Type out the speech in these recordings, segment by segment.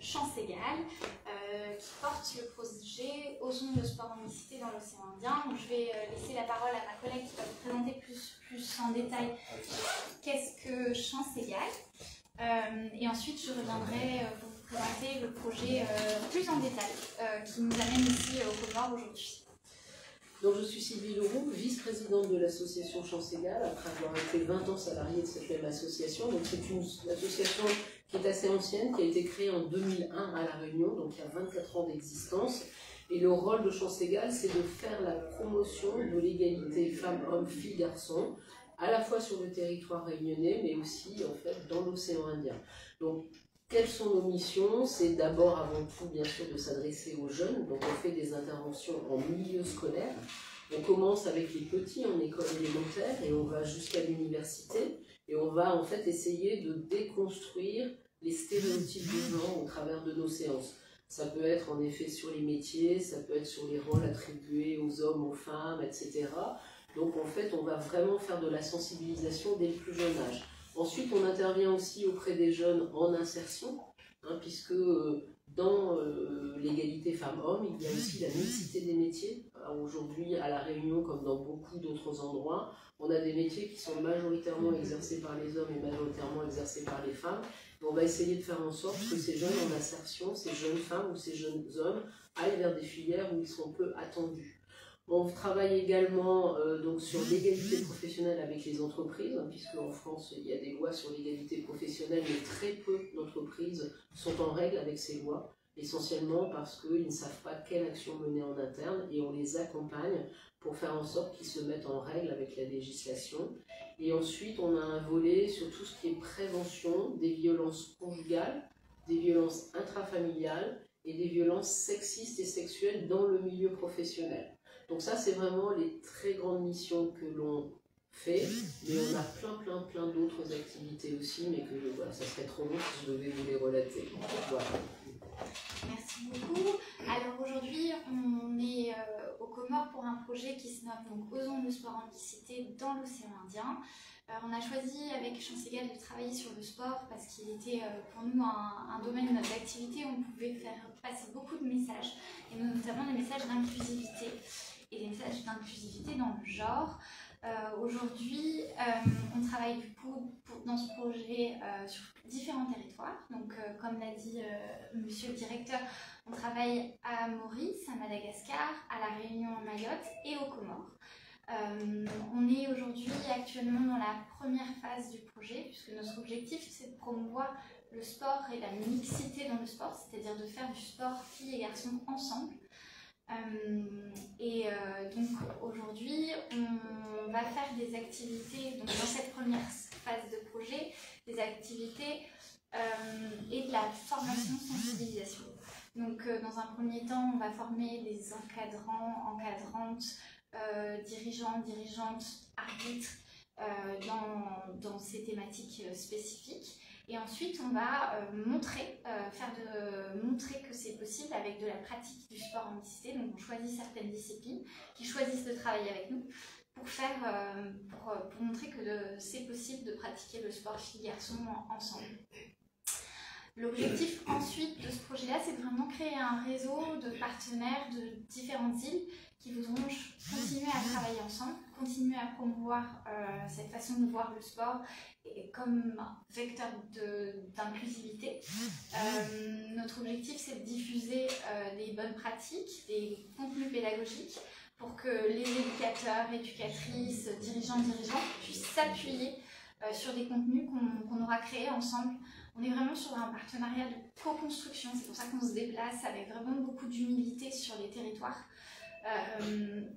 Chance Égale, qui porte le projet Osons le sport en mixité dans l'océan Indien. Donc, je vais laisser la parole à ma collègue qui va vous présenter plus en détail qu'est-ce que Chance Égale. Et ensuite, je reviendrai pour vous présenter le projet plus en détail qui nous amène ici au Comores aujourd'hui. Donc, je suis Sylvie Leroux, vice-présidente de l'association Chance Égale, après avoir été 20 ans salariée de cette même association. Donc, c'est une association qui est assez ancienne, qui a été créée en 2001 à La Réunion, donc il y a 24 ans d'existence. Et le rôle de Chance Égale, c'est de faire la promotion de l'égalité femmes-hommes, filles-garçons, à la fois sur le territoire réunionnais, mais aussi en fait dans l'océan Indien. Donc, quelles sont nos missions? C'est d'abord, avant tout, bien sûr, de s'adresser aux jeunes. Donc, on fait des interventions en milieu scolaire. On commence avec les petits en école élémentaire et on va jusqu'à l'université. Et on va en fait essayer de déconstruire les stéréotypes de genre au travers de nos séances. Ça peut être en effet sur les métiers, ça peut être sur les rôles attribués aux hommes, aux femmes, etc. Donc, en fait, on va vraiment faire de la sensibilisation dès le plus jeune âge. Ensuite, on intervient aussi auprès des jeunes en insertion, puisque dans l'égalité femmes-hommes, il y a aussi la mixité des métiers. Aujourd'hui, à La Réunion, comme dans beaucoup d'autres endroits, on a des métiers qui sont majoritairement exercés par les hommes et majoritairement exercés par les femmes. Et on va essayer de faire en sorte que ces jeunes en insertion, ces jeunes femmes ou ces jeunes hommes aillent vers des filières où ils sont peu attendus. On travaille également donc sur l'égalité professionnelle avec les entreprises, puisque en France, il y a des lois sur l'égalité professionnelle, mais très peu d'entreprises sont en règle avec ces lois, essentiellement parce qu'ils ne savent pas quelle action mener en interne, et on les accompagne pour faire en sorte qu'ils se mettent en règle avec la législation. Et ensuite, on a un volet sur tout ce qui est prévention des violences conjugales, des violences intrafamiliales et des violences sexistes et sexuelles dans le milieu professionnel. Donc ça, c'est vraiment les très grandes missions que l'on fait, mais on a plein d'autres activités aussi, mais que voilà, ça serait trop long si je devais vous les relater. Voilà. Merci beaucoup. Alors aujourd'hui, on est aux Comores pour un projet qui se nomme donc Osons le sport en mixité dans l'océan Indien. On a choisi avec Chance Égale de travailler sur le sport parce qu'il était pour nous un domaine d'activité où on pouvait faire passer beaucoup de messages, et notamment des messages d'inclusivité. Et des messages d'inclusivité dans le genre. Aujourd'hui, on travaille du coup dans ce projet sur différents territoires. Donc, comme l'a dit monsieur le directeur, on travaille à Maurice, à Madagascar, à La Réunion, à Mayotte et aux Comores. On est aujourd'hui actuellement dans la première phase du projet, puisque notre objectif c'est de promouvoir le sport et la mixité dans le sport, c'est-à-dire de faire du sport filles et garçons ensemble. Donc aujourd'hui, on va faire des activités, donc dans cette première phase de projet, des activités et de la formation sensibilisation. Donc dans un premier temps, on va former des encadrants, encadrantes, dirigeants, dirigeantes, arbitres dans ces thématiques spécifiques. Et ensuite, on va montrer que c'est possible avec de la pratique du sport en mixité. Donc, on choisit certaines disciplines qui choisissent de travailler avec nous pour montrer que c'est possible de pratiquer le sport filles-garçons ensemble. L'objectif ensuite de ce projet-là, c'est de vraiment créer un réseau de partenaires de différentes îles qui voudront continuer à travailler ensemble, continuer à promouvoir cette façon de voir le sport comme vecteur d'inclusivité. Notre objectif, c'est de diffuser des bonnes pratiques, des contenus pédagogiques pour que les éducateurs, éducatrices, dirigeants puissent s'appuyer sur des contenus qu'on aura créés ensemble. On est vraiment sur un partenariat de co-construction, c'est pour ça qu'on se déplace avec vraiment beaucoup d'humilité sur les territoires.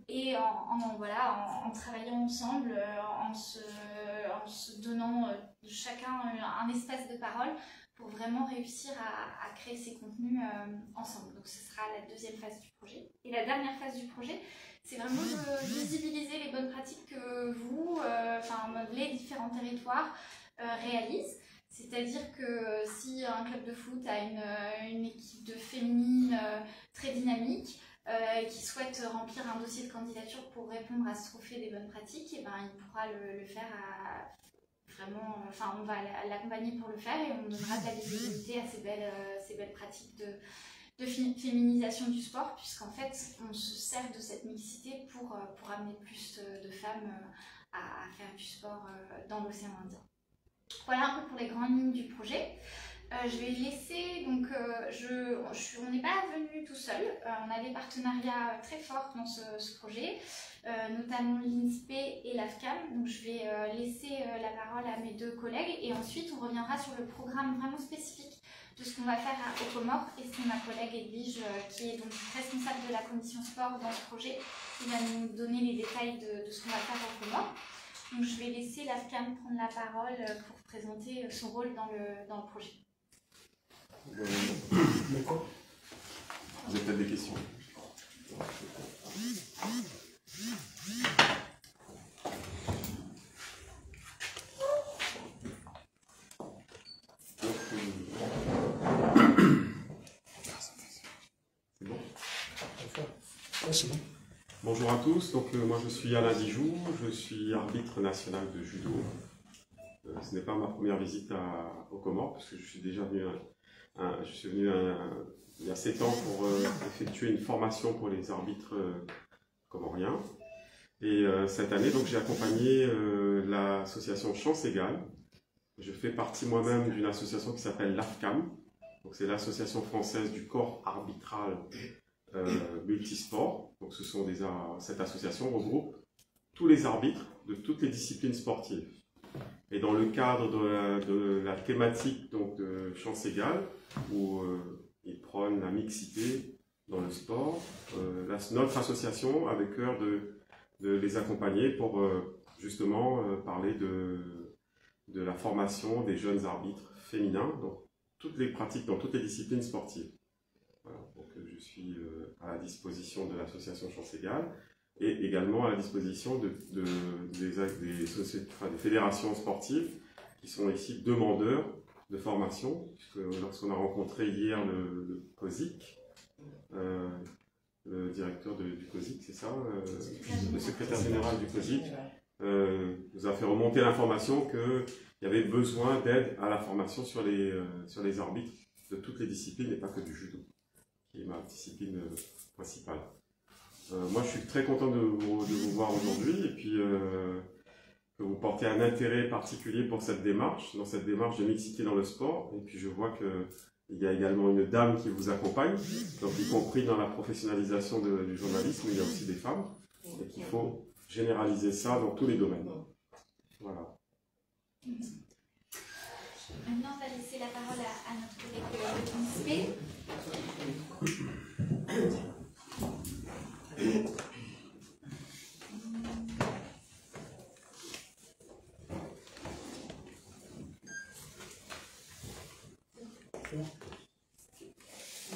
Et en travaillant ensemble, en se donnant chacun un espace de parole pour vraiment réussir à créer ces contenus ensemble. Donc ce sera la deuxième phase du projet. Et la dernière phase du projet, c'est vraiment de visibiliser les bonnes pratiques que les différents territoires réalisent. C'est-à-dire que si un club de foot a une équipe de féminines très dynamique, qui souhaite remplir un dossier de candidature pour répondre à ce trophée des bonnes pratiques, et ben, il pourra le faire vraiment, on va l'accompagner pour le faire et on donnera de la visibilité à ces belles pratiques de féminisation du sport, puisqu'en fait on se sert de cette mixité pour amener plus de femmes à faire du sport dans l'océan Indien. Voilà un peu pour les grandes lignes du projet. Je vais laisser, donc on n'est pas venu tout seul, on a des partenariats très forts dans ce projet, notamment l'INSPE et l'AFCAM. Donc je vais laisser la parole à mes deux collègues et ensuite on reviendra sur le programme vraiment spécifique de ce qu'on va faire aux Comores. Et c'est ma collègue Edwige, qui est donc responsable de la commission sport dans ce projet, qui va nous donner les détails de ce qu'on va faire aux Comores. Donc je vais laisser l'AFCAM prendre la parole pour présenter son rôle dans le projet. D'accord. Vous avez peut-être des questions? C'est bon? Ouais, c'est bon. Bonjour à tous, donc moi je suis Alain Dijoux, je suis arbitre national de judo. Ce n'est pas ma première visite aux Comores, parce que je suis déjà venu il y a 7 ans pour effectuer une formation pour les arbitres comoriens. Et cette année, donc, j'ai accompagné l'association Chance Égale. Je fais partie moi-même d'une association qui s'appelle l'AFCAM. Donc, c'est l'association française du corps arbitral multisport. Donc, cette association regroupe tous les arbitres de toutes les disciplines sportives. Et dans le cadre de la thématique donc, de Chance Égale, où ils prônent la mixité dans le sport, notre association a le cœur de les accompagner pour justement parler de la formation des jeunes arbitres féminins dans toutes les pratiques, dans toutes les disciplines sportives. Voilà, donc je suis à la disposition de l'association Chance Égale et également à la disposition des fédérations sportives qui sont ici demandeurs de formation, puisque lorsqu'on a rencontré hier le COSIC, le directeur du COSIC, c'est ça, le secrétaire général du COSIC, nous a fait remonter l'information qu'il y avait besoin d'aide à la formation sur les arbitres de toutes les disciplines et pas que du judo, qui est ma discipline principale. Moi, je suis très content de vous voir aujourd'hui et puis que vous portez un intérêt particulier pour cette démarche, dans cette démarche de mixité dans le sport. Et puis je vois qu'il y a également une dame qui vous accompagne, donc y compris dans la professionnalisation du journalisme, il y a aussi des femmes, et qu'il faut généraliser ça dans tous les domaines. Voilà. Maintenant, on va laisser la parole à notre collègue l'INSPE.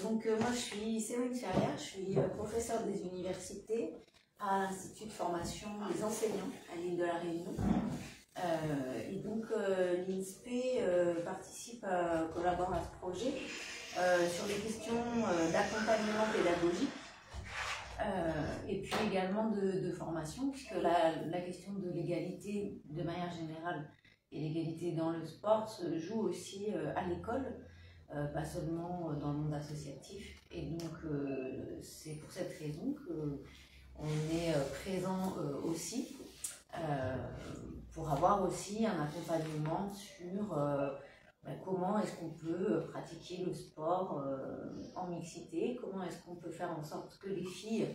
Donc moi je suis Séverine Ferrière, je suis professeure des universités à l'Institut de formation des enseignants à l'île de la Réunion. Et donc l'INSPE participe, collabore à ce projet sur des questions d'accompagnement pédagogique et puis également de formation, puisque la question de l'égalité de manière générale et l'égalité dans le sport se joue aussi à l'école. Pas seulement dans le monde associatif. Et donc, c'est pour cette raison qu'on est présent aussi, pour avoir aussi un accompagnement sur comment est-ce qu'on peut pratiquer le sport en mixité, comment est-ce qu'on peut faire en sorte que les filles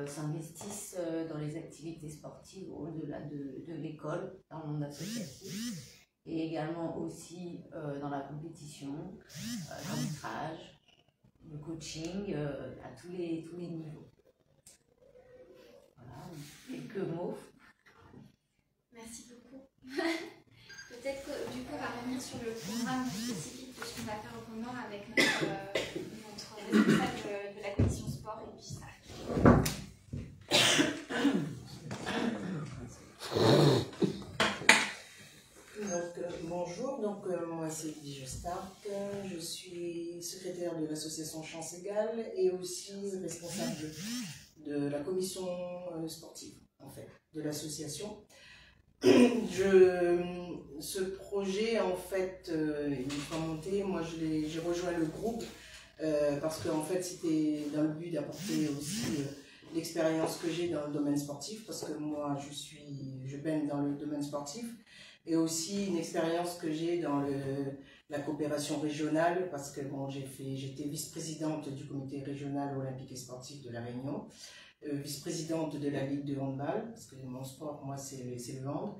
s'investissent dans les activités sportives au-delà de l'école, dans le monde associatif. Et également aussi dans la compétition, l'arbitrage, le coaching, à tous les niveaux. Voilà, quelques mots. Merci beaucoup. Peut-être que du coup, on va revenir sur le programme spécifique de ce qu'on va faire au Comores avec notre responsable de la commission sport et puis ça. Bonjour, moi c'est Edwige Stark, je suis secrétaire de l'association Chance Égale et aussi responsable de la commission sportive en fait, de l'association. Ce projet, en fait, il est monté. Moi, j'ai rejoint le groupe parce que, en fait, c'était dans le but d'apporter aussi l'expérience que j'ai dans le domaine sportif, parce que moi, je baigne dans le domaine sportif, et aussi une expérience que j'ai dans la coopération régionale, parce que bon, j'étais vice-présidente du comité régional olympique et sportif de La Réunion, vice-présidente de la Ligue de handball, parce que mon sport, moi, c'est le hand,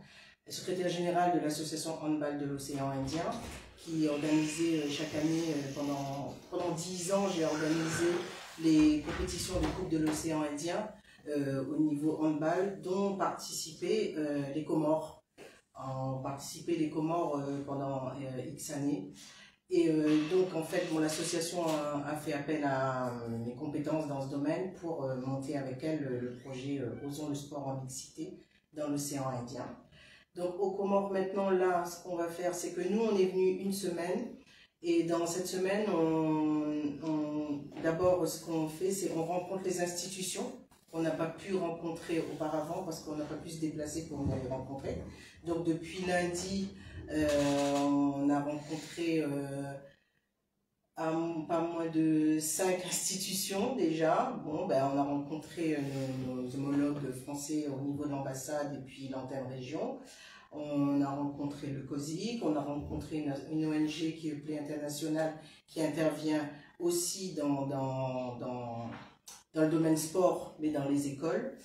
secrétaire générale de l'association handball de l'océan Indien, qui organisait chaque année, pendant 10 ans, j'ai organisé les compétitions de Coupe de l'océan Indien au niveau handball, dont participaient les Comores. Ont participé les Comores pendant X années. Et donc, en fait, l'association a fait appel à mes compétences dans ce domaine pour monter avec elle le projet Osons le sport en mixité dans l'océan Indien. Donc, aux Comores, maintenant, là, ce qu'on va faire, c'est que nous, on est venu une semaine. Et dans cette semaine, d'abord, ce qu'on fait, c'est qu'on rencontre les institutions qu'on n'a pas pu rencontrer auparavant parce qu'on n'a pas pu se déplacer pour les rencontrer. Donc, depuis lundi, on a rencontré pas moins de 5 institutions déjà. Bon, ben, on a rencontré nos homologues français au niveau de l'ambassade et puis l'antenne région. On a rencontré le COSIC, on a rencontré une ONG qui est Play International, qui intervient aussi dans le domaine sport, mais dans les écoles.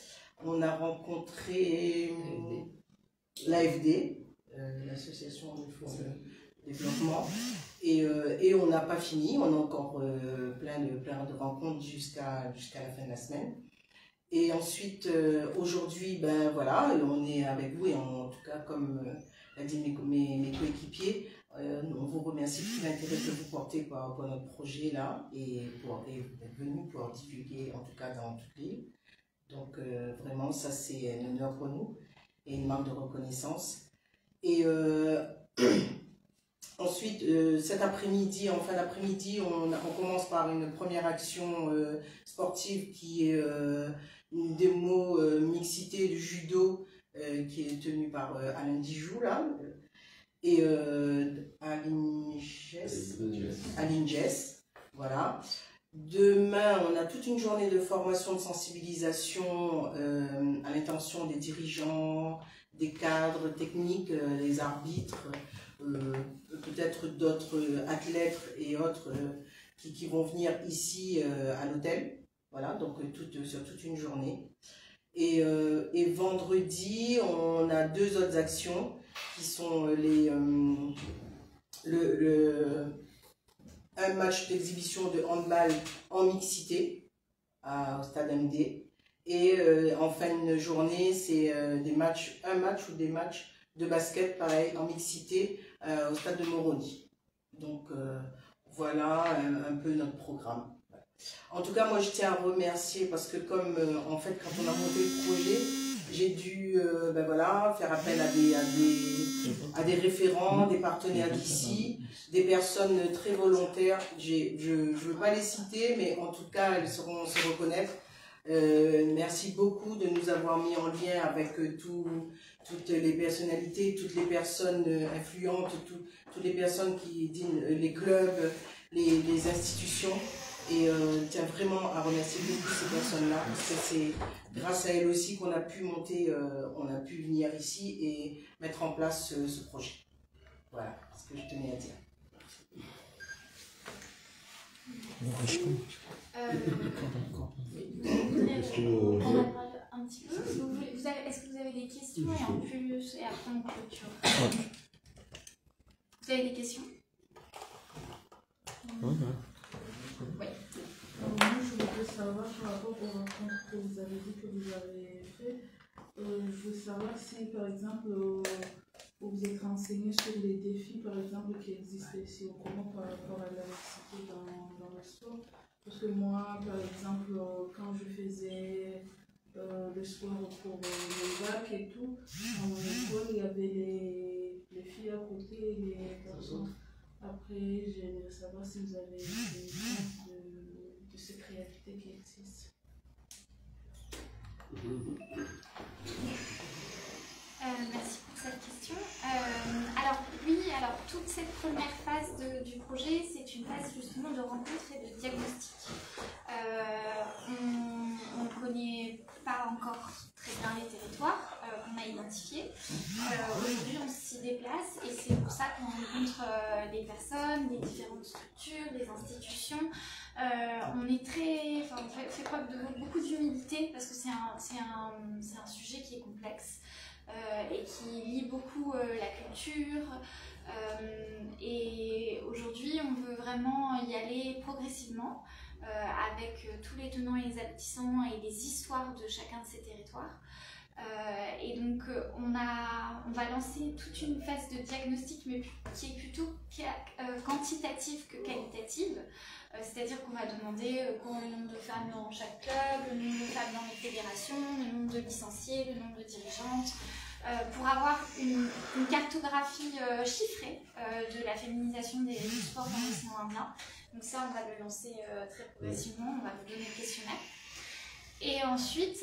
On a rencontré l'AFD, l'association de développement, et on n'a pas fini, on a encore plein de rencontres jusqu'à la fin de la semaine. Et ensuite, aujourd'hui, ben voilà, on est avec vous, et en tout cas, comme l'a dit mes coéquipiers, on vous remercie pour l'intérêt que vous portez pour notre projet là, et d'être venu pour divulguer, en tout cas dans toute l'île. Donc vraiment, ça c'est un honneur pour nous, et une marque de reconnaissance. Et ensuite, cet après-midi, en fin d'après-midi, on commence par une première action sportive qui est une démo mixité du judo qui est tenue par Alain Dijoux, là, et Aline Jess, voilà. Demain, on a toute une journée de formation, de sensibilisation à l'intention des dirigeants, des cadres techniques, des arbitres, peut-être d'autres athlètes et autres qui vont venir ici à l'hôtel. Voilà, donc sur toute une journée. Et vendredi, on a 2 autres actions qui sont un match d'exhibition de handball en mixité au stade MD. Et en fin de journée, c'est un match ou des matchs de basket, pareil, en mixité au stade de Moroni. Donc voilà un peu notre programme. En tout cas, moi je tiens à remercier parce que comme en fait quand on a monté le projet, j'ai dû ben voilà, faire appel à des référents, des partenaires d'ici, des personnes très volontaires. Je ne veux pas les citer, mais en tout cas elles sauront se reconnaître. Merci beaucoup de nous avoir mis en lien avec toutes les personnalités, toutes les personnes influentes, toutes les personnes qui disent les clubs, les institutions. Et je tiens vraiment à remercier beaucoup ces personnes-là, parce que c'est grâce à elles aussi qu'on a pu monter, on a pu venir ici et mettre en place ce projet. Voilà ce que je tenais à dire. Un petit peu. Est-ce que vous avez des questions et en plus, et après on clôture. Vous avez des questions? Oui. Moi, je voudrais savoir par rapport aux rencontres que vous avez dit que vous avez fait. Je veux savoir si, par exemple, vous vous êtes renseigné sur les défis, par exemple, qui existent ici au Congo par rapport à la mixité dans le sport. Parce que moi, par exemple, quand je faisais le sport pour le bac et tout, dans mon école, il y avait les filles à côté et les garçons. Après, j'aimerais savoir si vous avez des exemples de cette réalité qui existe. Merci pour cette question. Alors oui, toute cette première phase du projet, c'est une phase justement de rencontre et de diagnostic. On ne connaît pas encore très bien les territoires qu'on a identifiés. Aujourd'hui, on s'y déplace et c'est pour ça qu'on rencontre les personnes, les différentes structures, les institutions. On fait preuve de beaucoup d'humilité parce que c'est un sujet qui est complexe. Et qui lie beaucoup la culture. Et aujourd'hui, on veut vraiment y aller progressivement avec tous les tenants et les aboutissants et les histoires de chacun de ces territoires. Et donc, on va lancer toute une phase de diagnostic, mais qui est plutôt quantitative que qualitative. C'est-à-dire qu'on va demander le nombre de femmes dans chaque club, le nombre de femmes dans les fédérations, le nombre de licenciés, le nombre de dirigeantes, pour avoir une cartographie chiffrée de la féminisation du sport dans l'océan Indien. Donc ça, on va le lancer très progressivement, on va vous donner le questionnaire. Et ensuite,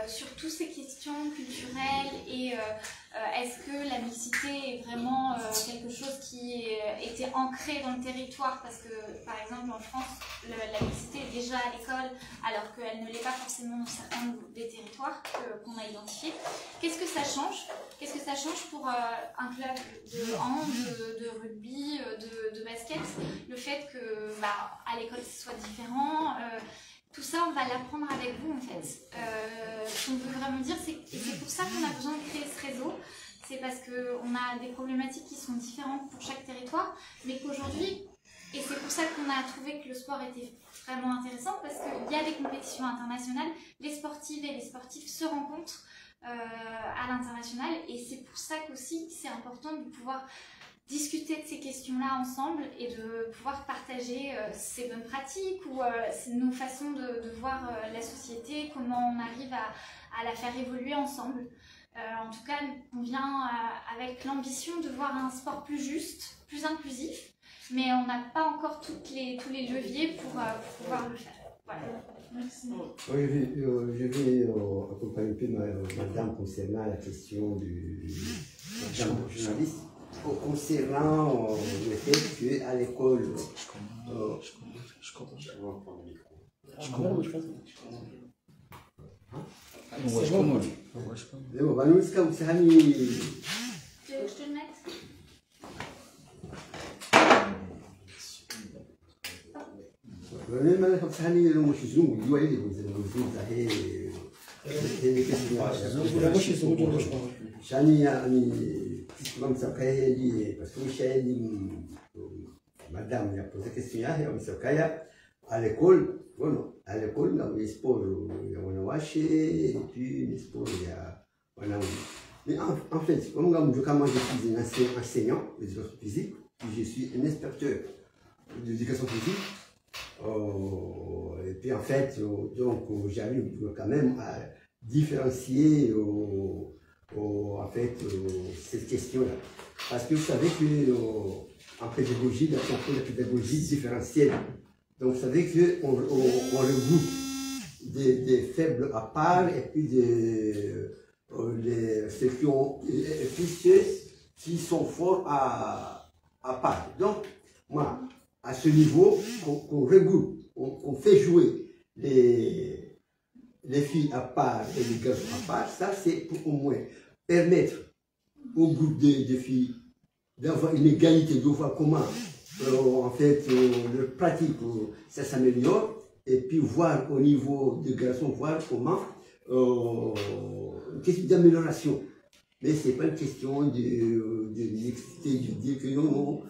sur toutes ces questions culturelles et est-ce que la mixité est vraiment quelque chose qui était ancré dans le territoire, parce que par exemple en France la mixité est déjà à l'école alors qu'elle ne l'est pas forcément dans certains des territoires qu'on a identifiés. Qu'est-ce que ça change? Qu'est-ce que ça change pour un club de hand, de rugby, de basket, le fait que à l'école ce soit différent? Tout ça, on va l'apprendre avec vous en fait. Ce qu'on veut vraiment dire, et c'est pour ça qu'on a besoin de créer ce réseau, c'est parce qu'on a des problématiques qui sont différentes pour chaque territoire, mais qu'aujourd'hui, et c'est pour ça qu'on a trouvé que le sport était vraiment intéressant, parce qu'il y a des compétitions internationales, les sportives et les sportifs se rencontrent à l'international, et c'est pour ça qu'aussi c'est important de pouvoir discuter de ces questions-là ensemble et de pouvoir partager ces bonnes pratiques ou nos façons de voir la société, comment on arrive à la faire évoluer ensemble. En tout cas, on vient avec l'ambition de voir un sport plus juste, plus inclusif, mais on n'a pas encore tous les leviers pour pouvoir le faire. Voilà. Merci. Je vais accompagner un peu madame concernant la question du journaliste. Concernant le fait qu'à l'école, Je comprends. Je vais prendre le micro. Je te le mette. Madame a posé la question à l'école, bueno, à l'école, dans les sports, il y a et puis les sports, il y a. Mais en fait, comme je suis un enseignant d'éducation physique, je suis un inspecteur d'éducation physique. Et puis en fait, donc j'arrive quand même à différencier en fait, cette question-là. Parce que vous savez qu'en pédagogie, il y a la pédagogie différentielle. Donc vous savez qu'on regroupe des faibles à part et puis ceux qui sont forts à part. Donc, moi, à ce niveau, qu'on regroupe, on fait jouer les filles à part et les garçons à part, ça c'est pour au moins permettre au groupe de filles d'avoir une égalité, de voir comment en fait le pratique ça s'améliore, et puis voir au niveau des garçons, voir comment une question d'amélioration. Mais ce n'est pas une question de mixité, de dire que non,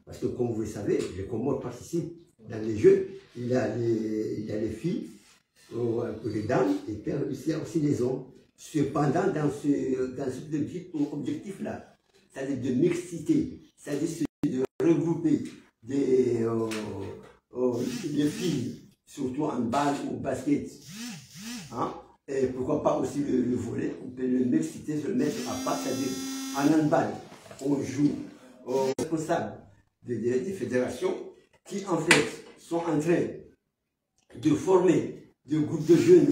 parce que comme vous le savez, les Comores participent dans les jeux, il y a les filles, les dames, et puis il y a aussi les hommes. Cependant, dans ce objectif-là, c'est-à-dire de mixité, c'est-à-dire de regrouper les filles, surtout en balle ou basket, hein, et pourquoi pas aussi le volley, on peut le mixité, se le mettre à part, c'est-à-dire en handball, on joue aux responsables des fédérations qui en fait sont en train de former de groupes de jeunes,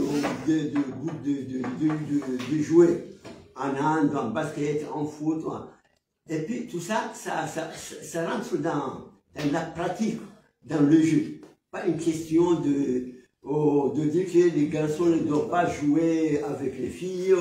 de groupes de jouets en hand, en basket, en foot. Et puis tout ça, ça rentre dans la pratique, dans le jeu. Pas une question de dire que les garçons ne doivent pas jouer avec les filles.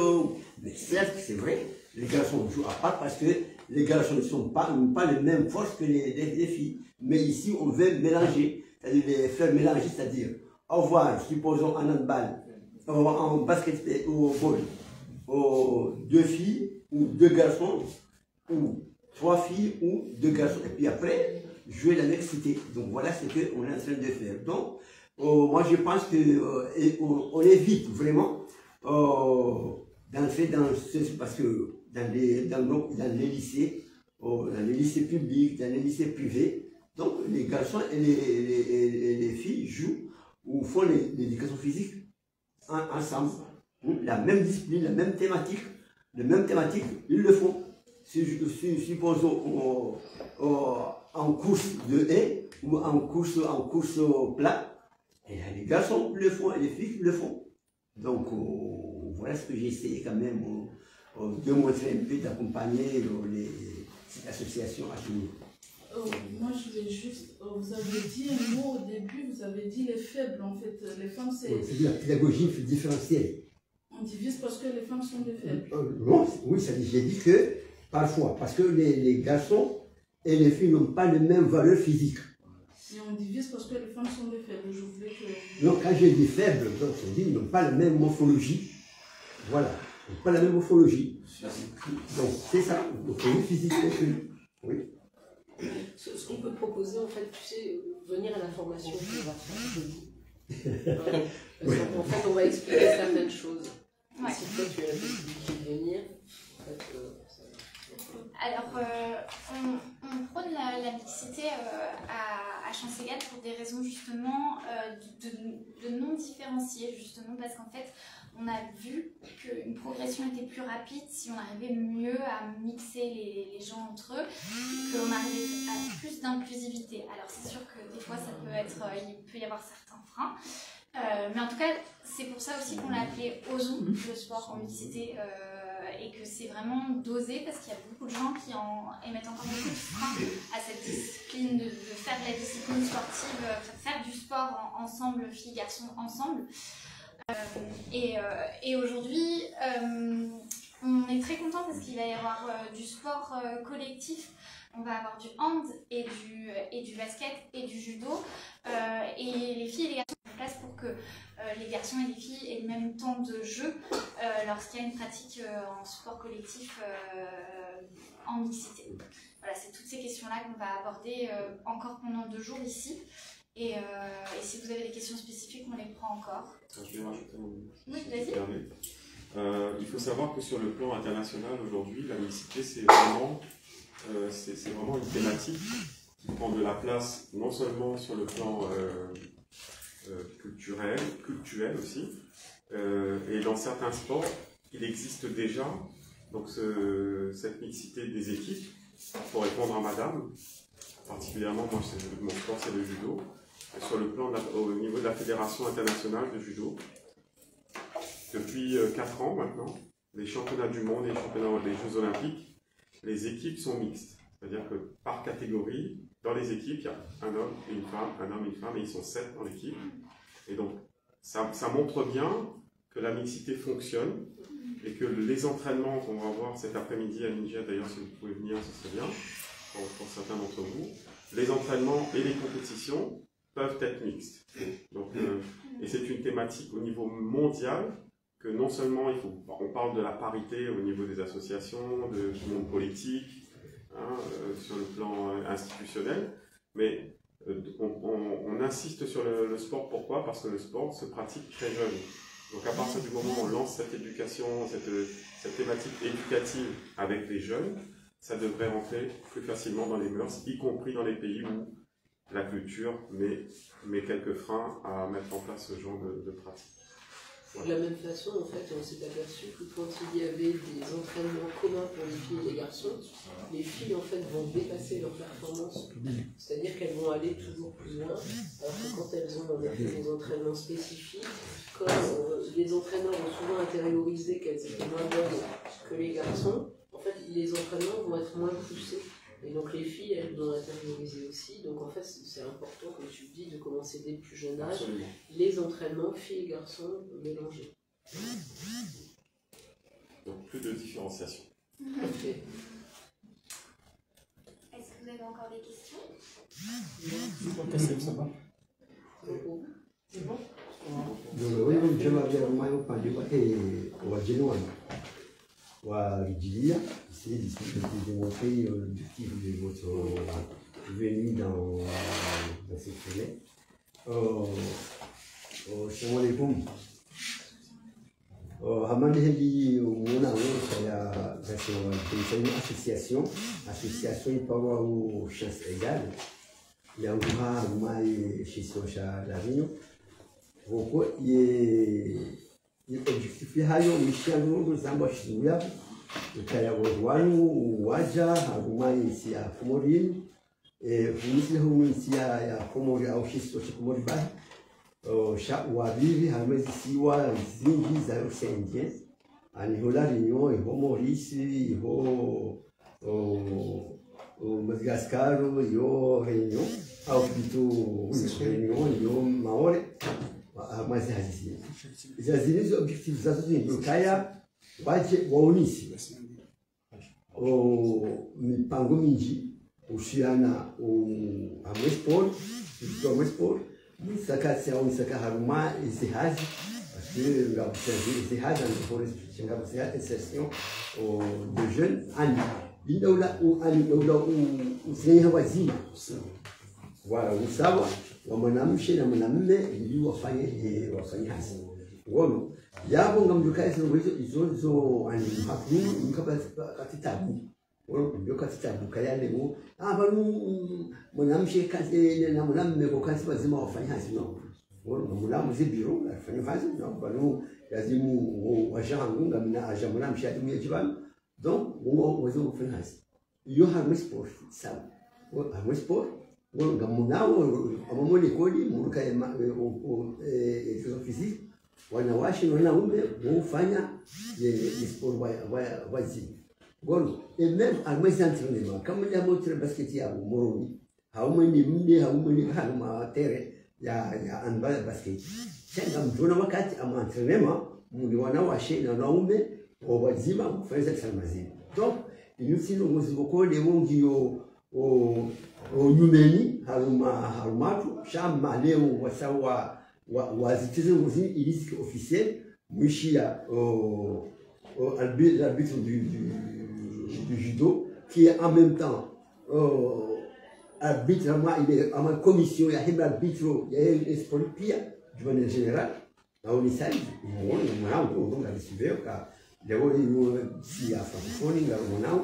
Mais certes, c'est vrai, les garçons jouent à part parce que les garçons n'ont pas les mêmes forces que les filles. Mais ici, on veut mélanger, c'est-à-dire les faire mélanger, c'est-à-dire avoir, supposons, en handball, en basket, au ball, 2 filles ou 2 garçons, ou 3 filles ou 2 garçons. Et puis après, jouer la mixité. Donc voilà ce qu'on est en train de faire. Donc, moi je pense qu'on évite vraiment parce que dans les lycées publics, dans les lycées privés, donc les garçons et les filles jouent ou font l'éducation physique ensemble. La même discipline, la même thématique, ils le font. Supposons en course de haie ou en course plat, et les garçons le font et les filles le font. Donc voilà ce que j'ai essayé quand même de montrer un peu, d'accompagner les associations à ce niveau. Moi je vais juste, vous avez dit un mot au début, vous avez dit les faibles en fait, les femmes c'est... C'est de la pédagogie différentielle. On divise parce que les femmes sont des faibles. Non, oui, j'ai dit que parfois, parce que les garçons et les filles n'ont pas les mêmes valeurs physiques. Et on divise parce que les femmes sont des faibles. Je voulais que... Non, quand je dis faibles, donc je dis ils n'ont pas la même morphologie. Voilà, ils n'ont pas la même morphologie. Donc c'est ça, morphologie physique. Oui. Ce qu'on peut proposer, en fait, tu sais, venir à la formation qu'on va faire. En fait, on va expliquer certaines choses. Ouais. Si toi tu as la possibilité de venir, en fait, Alors, on prône la mixité à Champs-Égales pour des raisons justement de non différencier, justement parce qu'en fait, on a vu qu'une progression était plus rapide si on arrivait mieux à mixer les gens entre eux, qu'on arrivait à plus d'inclusivité. Alors c'est sûr que des fois, il peut y avoir certains freins. Mais en tout cas, c'est pour ça aussi qu'on l'a appelé Osons le sport en mixité et que c'est vraiment dosé parce qu'il y a beaucoup de gens qui émettent encore beaucoup de freins à cette discipline de faire de la discipline sportive, faire du sport ensemble, filles, garçons ensemble. Et aujourd'hui, on est très content parce qu'il va y avoir du sport collectif. On va avoir du hand et du basket et du judo. Et les filles et les garçons ont place pour que les garçons et les filles aient le même temps de jeu lorsqu'il y a une pratique en sport collectif en mixité. Voilà, c'est toutes ces questions-là qu'on va aborder encore pendant 2 jours ici. Et si vous avez des questions spécifiques, on les prend encore. Je vais rajouter Oui, vas-y. il faut savoir que sur le plan international, aujourd'hui, la mixité, c'est vraiment une thématique qui prend de la place non seulement sur le plan culturel aussi, et dans certains sports, il existe déjà donc cette mixité des équipes. Pour répondre à madame, particulièrement, moi, mon sport, c'est le judo. Sur le plan au niveau de la Fédération internationale de judo, depuis 4 ans maintenant, les championnats du monde et les championnats des Jeux olympiques, les équipes sont mixtes. C'est-à-dire que par catégorie, dans les équipes, il y a un homme et une femme, et ils sont 7 dans l'équipe. Et donc, ça montre bien que la mixité fonctionne et que les entraînements qu'on va avoir cet après-midi à Ninja, d'ailleurs, si vous pouvez venir, ce serait bien, pour certains d'entre vous, les entraînements et les compétitions peuvent être mixtes. Donc, et c'est une thématique au niveau mondial que non seulement on parle de la parité au niveau des associations, du monde politique, sur le plan institutionnel, mais on insiste sur le sport. Pourquoi? Parce que le sport se pratique très jeune. Donc à partir du moment où on lance cette éducation, cette thématique éducative avec les jeunes, ça devrait rentrer plus facilement dans les mœurs, y compris dans les pays où la culture met quelques freins à mettre en place ce genre de pratique. De la même façon, en fait, on s'est aperçu que quand il y avait des entraînements communs pour les filles et les garçons, les filles en fait vont dépasser leur performance. C'est-à-dire qu'elles vont aller toujours plus loin, alors que quand elles ont fait des entraînements spécifiques, comme les entraîneurs ont souvent intériorisé qu'elles étaient moins bonnes que les garçons, en fait, les entraînements vont être moins poussés. Et donc les filles, elles l'ont intériorisé aussi. Donc en fait, c'est important, comme tu le dis, de commencer dès le plus jeune âge. Absolument. Les entraînements, filles et garçons, mélangés. Donc plus de différenciation. Parfait. Est-ce que vous avez encore des questions? C'est bon? C'est démontrer l'objectif de votre venue dans cette fenêtre. Assalamu alaikum. Hamandeli Mona c'est une association pour aux chances égales. Il y a un chez Socha Lavino. Pourquoi il objectif hayo mishano ndo zamba shizuya ukaya wanu waja harumai isi ya Komorini kumisi humu isi ya Komori au shiso cha Komori bahi sha wabiri harumai siwa zingi za Oceanien ani hola Réunion iho Maurice iho Madagascar iho Réunion au plutôt Réunion iho Maore mais os objetivos do Kaya waje waonisi mipango mingi ushirana amwesport misaka haruma izihazi parce que ngabushaje izihazi and ngabushaje insertion de jeunes ani bindola usinya wazima wala usawa wa mwanamke na mwanamume ili wafanye hasi ngono yabo ngamjuka izo ani hakuni mkapatabu wala ndio katitabu kayale ngo abantu mwanamke kazi na mwanamume kwa kazi lazima wafanye hasi no ngono mwanamume zibiro afanye hasi no banu lazimu wajangu ngamina aja mwanamke atumie jibani donc ngo wazo kufanya hasi yo harmo sport sawa harmo sport nga munao amamoni kodi muruka physique wanawake na wanaume wafanya sport wazi gono et même à mes entraînements comme les motres basket ya moroni haumeni mde haumeni kama tere ya handball basket chenga mtona wakati ama entraînement mudi wanawake na wanaume wazima kufanya exercice donc inusino muziko le wongio nyumeni harumatu shama leo wasawa wazitize ngozi ilisique officiel mwishia l'arbitre du judo qui est en même temps arbitre il est en commission il y a un arbitre il y a sport pia de manière générale na unisai mwanao donc la suivre ka leo si a francophone ngarmonao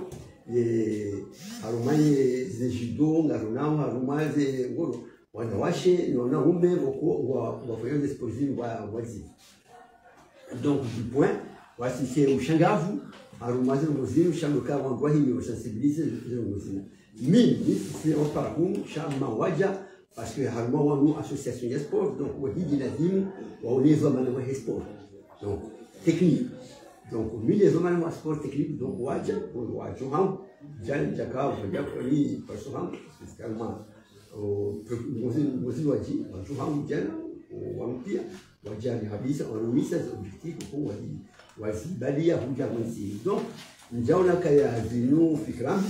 harumai ze judo ngarunao harumai ze ngoro wanawashe na wanaume wafanya des sports wazi donc du point voici c'est ushangavu harumai ze ngozi ushangoka wangwa hiyo sensibiliser ze ngozi mimi c'est on parcours chama waja parce que harumai wanu association de sport donc wahidi lazimu waoneza maana wa sport donc technique donc les hommes en sport technique donc waja ham jan jaka waja kali personam spécialement au waji ham jan wampia waja ni habisa on mise objectif pour wazi balia huja msi donc njaona kaya zinu fikram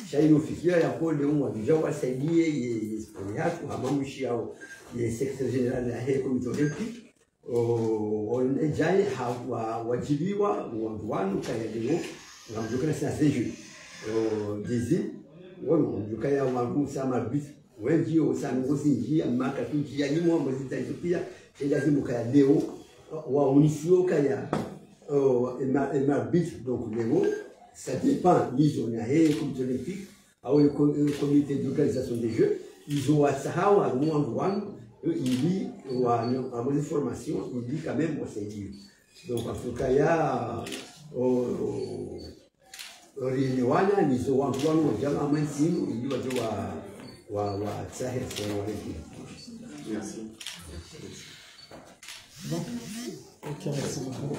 shaino fikira ya kwa leo waja wasaidie sport yako hamamushi au le secrétaire général ya he comité olympique onejai wajibiwa wanu kaya leo ngamjuka na seju dizi wanu ngamjuka ya wangu sama bit wengi osana ngosinji amaka tuji ya nyimo mazita pia lazima kaya leo wa unisio kaya ma bit donc leo ça dépend ils ont un comité olympique au comité d'organisation des jeux ils ont à sahawa wangu il dit, à mon information, il dit quand même procédure. Donc, en tout cas, il y a Riniwana, ni so wa mtuano jama amansimu, il dit wa tsahe Merci. Bon. Ok, merci beaucoup.